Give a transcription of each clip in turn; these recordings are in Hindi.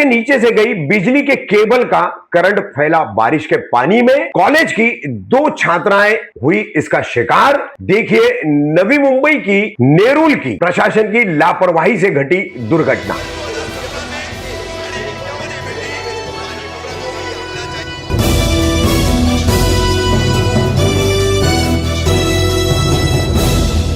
के नीचे से गई बिजली के केबल का करंट फैला बारिश के पानी में। कॉलेज की 2 छात्राएं हुई इसका शिकार। देखिए नवी मुंबई की नेरुल की प्रशासन की लापरवाही से घटी दुर्घटना।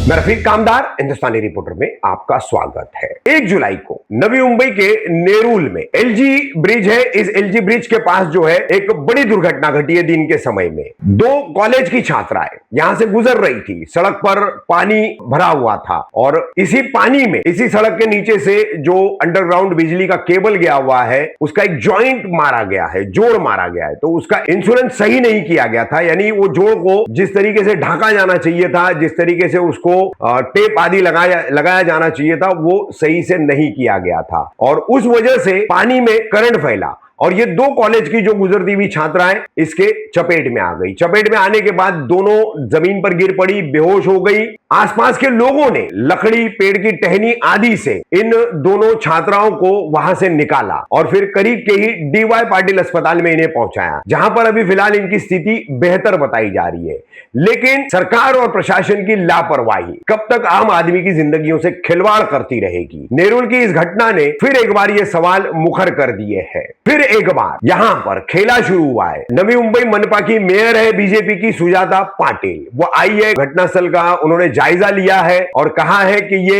मैं रफीक कामदार हिंदुस्तानी रिपोर्टर में आपका स्वागत है। 1 जुलाई को नवी मुंबई के नेरुल में एलजी ब्रिज है। इस एलजी ब्रिज के पास जो है एक बड़ी दुर्घटना घटी है दिन के समय में। 2 कॉलेज की छात्राएं यहां से गुजर रही थी। सड़क पर पानी भरा हुआ था और इसी पानी में, इसी सड़क के नीचे से जो अंडरग्राउंड बिजली का केबल गया हुआ है उसका एक जॉइंट मारा गया है, जोड़ मारा गया है। तो उसका इंश्योरेंस सही नहीं किया गया था, यानी वो जोड़ को जिस तरीके से ढका जाना चाहिए था, जिस तरीके से उसको टेप आदि लगाया जाना चाहिए था, वो सही से नहीं किया गया था और उस वजह से पानी में करंट फैला और ये 2 कॉलेज की जो गुजरती हुई छात्राएं इसके चपेट में आ गई। चपेट में आने के बाद दोनों जमीन पर गिर पड़ी, बेहोश हो गई। आसपास के लोगों ने लकड़ी, पेड़ की टहनी आदि से इन दोनों छात्राओं को वहां से निकाला और फिर करीब के ही डीवाई पाटिल अस्पताल में इन्हें पहुंचाया, जहां पर अभी फिलहाल इनकी स्थिति बेहतर बताई जा रही है। लेकिन सरकार और प्रशासन की लापरवाही कब तक आम आदमी की जिंदगियों से खिलवाड़ करती रहेगी। नेरुल की इस घटना ने फिर एक बार ये सवाल मुखर कर दिए हैं। फिर एक बार यहां पर खेला शुरू हुआ है। नवी मुंबई मनपा की मेयर है बीजेपी की सुजाता पाटिल। वो आई है घटनास्थल का, उन्होंने जायजा लिया है और कहा है कि ये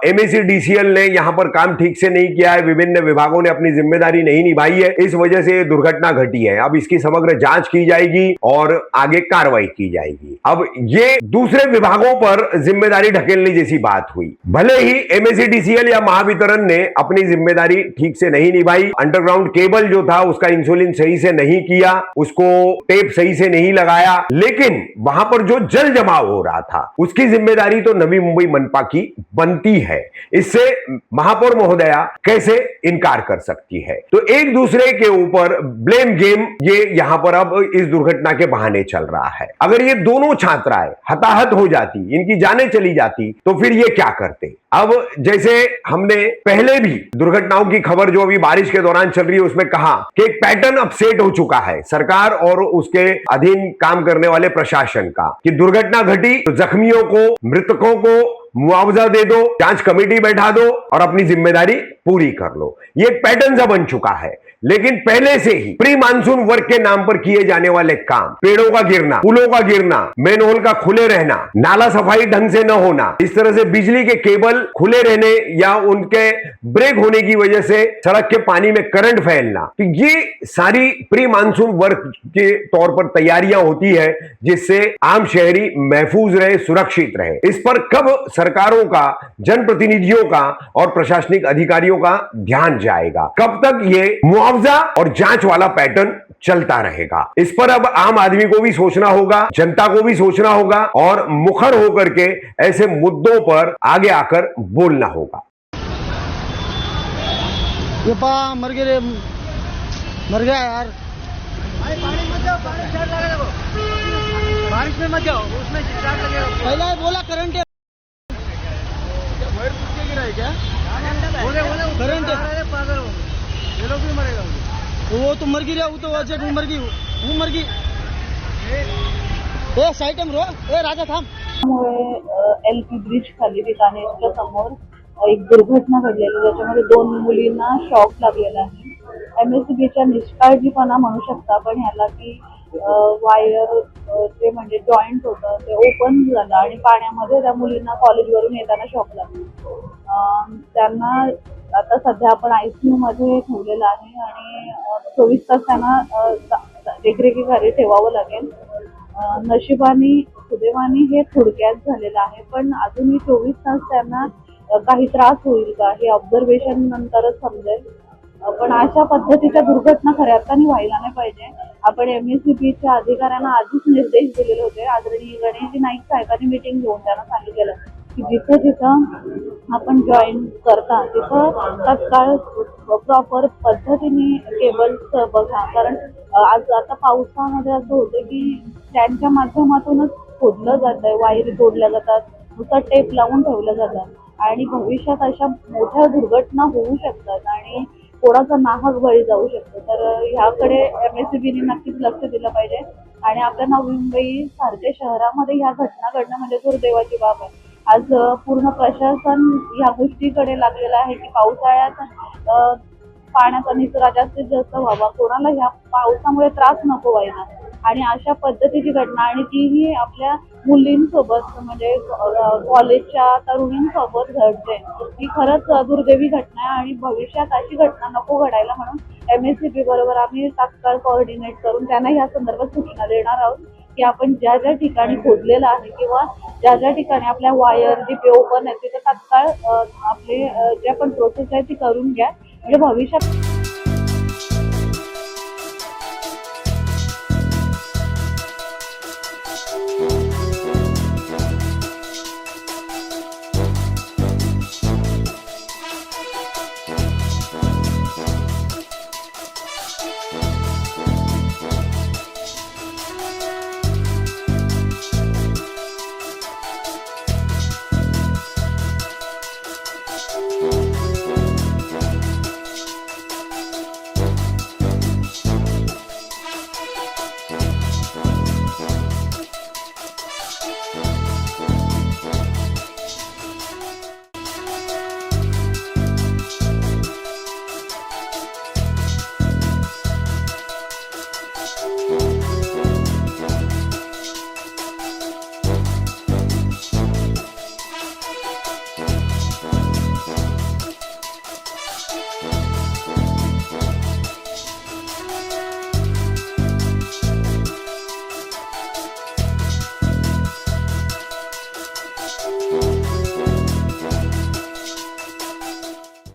एमएससीडीसीएल ने यहां पर काम ठीक से नहीं किया है, विभिन्न विभागों ने अपनी जिम्मेदारी नहीं निभाई है, इस वजह से ये दुर्घटना घटी है। अब इसकी समग्र जांच की जाएगी और आगे कार्रवाई की जाएगी। अब ये दूसरे विभागों पर जिम्मेदारी ढकेलने जैसी बात हुई। भले ही एमएससीडीसीएल या महावितरण ने अपनी जिम्मेदारी ठीक से नहीं निभाई, अंडरग्राउंड केबल जो था उसका इंसुलिन सही से नहीं किया, उसको टेप सही से नहीं लगाया, लेकिन वहां पर जो जल जमाव हो रहा था उसकी जिम्मेदारी तो नवी मुंबई मनपा की बनती है। इससे महापौर महोदया कैसे इनकार कर सकती है। तो एक दूसरे के ऊपर ब्लेम गेम ये यहां पर अब इस दुर्घटना के बहाने चल रहा है। अगर ये दोनों छात्राएं हताहत हो जाती, इनकी जानें चली जाती, तो फिर ये क्या करते। अब जैसे हमने पहले भी दुर्घटनाओं की खबर जो अभी बारिश के दौरान चल रही है उसमें कहा कि एक पैटर्न अब सेट हो चुका है सरकार और उसके अधीन काम करने वाले प्रशासन का, कि दुर्घटना घटी तो जख्मियों को, मृतकों को मुआवजा दे दो, जांच कमेटी बैठा दो और अपनी जिम्मेदारी पूरी कर लो। ये एक पैटर्न सा बन चुका है। लेकिन पहले से ही प्री मानसून वर्क के नाम पर किए जाने वाले काम, पेड़ों का गिरना, पुलों का गिरना, मेनहोल का खुले रहना, नाला सफाई ढंग से न होना, इस तरह से बिजली के केबल खुले रहने या उनके ब्रेक होने की वजह से सड़क के पानी में करंट फैलना, तो ये सारी प्री मानसून वर्क के तौर पर तैयारियां होती है जिससे आम शहरी महफूज रहे, सुरक्षित रहे। इस पर कब सरकारों का, जनप्रतिनिधियों का और प्रशासनिक अधिकारियों का ध्यान जाएगा? कब तक ये मुआवजा और जांच वाला पैटर्न चलता रहेगा? इस पर अब आम आदमी को भी सोचना होगा, जनता को भी सोचना होगा और मुखर होकर के ऐसे मुद्दों पर आगे आकर बोलना होगा। ये मर गए, मर गया यार। पानी मत जाओ, पानी शॉट लगेगा, बारिश में मत जाओ, उसमें शॉट लगेगा। पहला ही बोला करंट है, गिरा है क्या? करंट है, पागल हो, ये लोग भी मरेगा। वो तो मर गया, वो तो वजह वो मर गई। ए साइड में रो, ए राजा थांब। एलपी ब्रिज खाली ठिकाणीच्या समोर एक दुर्घटना घडलेली, ज्याच्यामध्ये 2 मुलींना शॉक लागलेला आहे। एमएससीबीच्या निष्काळजीपणा म्हणू शकता आपण ह्याला, की वायर जे म्हणजे जॉईंट होतं ते ओपन झालं आणि पाण्यामध्ये त्या मुलींना कॉलेजवरून येताना शॉक लागला। त्यांना आता सध्या आपण आयसीयू मध्ये ठेवलेलं आहे आणि 24 तास त्यांना देखरेखीखाली ठेवावं लागेल। नशिबाने, सुदैवाने हे थोडक्यात झालेलं आहे, पण अजूनही 24 तास त्यांना काही त्रास होईल का हे ऑब्झर्वेशन नंतरच समजेल। पण अशा पद्धतीच्या दुर्घटना खऱ्या अर्थाने व्हायला नाही पाहिजे। आपण एमएससीबीच्या अधिकाऱ्यांना आधीच निर्देश दिलेले होते। आदरणीय गणेशजी नाईक साहेबांनी मीटिंग घेऊन त्यांना सांगितलेलं की जिथं जिथं आपण जॉईन करता तिथं तत्काळ प्रॉपर पद्धतीने केबल्स बघा, कारण आज आता पावसामध्ये असं होतं की स्टँडच्या माध्यमातूनच खोदलं जातंय, वायरी तोडल्या जातात, नुसतं टेप लावून ठेवलं जातं आणि भविष्यात अशा मोठ्या दुर्घटना होऊ शकतात आणि कोणाचा नाहक बळी जाऊ शकतो. तर ह्याकडे MSEBने नक्कीच लक्ष दिलं पाहिजे आणि आपल्या नवी मुंबई सारख्या शहरामध्ये ह्या घटना घडणं म्हणजे दुर्दैवाची बाब आहे. आज पूर्ण प्रशासन ह्या गोष्टीकडे लागलेलं आहे की पावसाळ्यात पाण्याचा निचरा जास्तीत जास्त व्हावा, कोणाला ह्या पावसामुळे त्रास नको व्हायला. आणि अशा पद्धतीची घटना आणि तीही आपल्या मुलींसोबत म्हणजे कॉलेजच्या तरुणींसोबत घडते, ही खरंच दुर्दैवी घटना आहे आणि भविष्यात अशी घटना नको घडायला म्हणून MSEB बरोबर आम्ही तात्काळ कोऑर्डिनेट करून त्यांना या संदर्भात सूचना देणार आहोत की आपण ज्या ज्या ठिकाणी खोदलेलं आहे किंवा ज्या ज्या ठिकाणी आपल्या वायर जी ओपन आहे तिथे तात्काळ आपले जे पण प्रोसेस आहे ती करून घ्या म्हणजे भविष्यात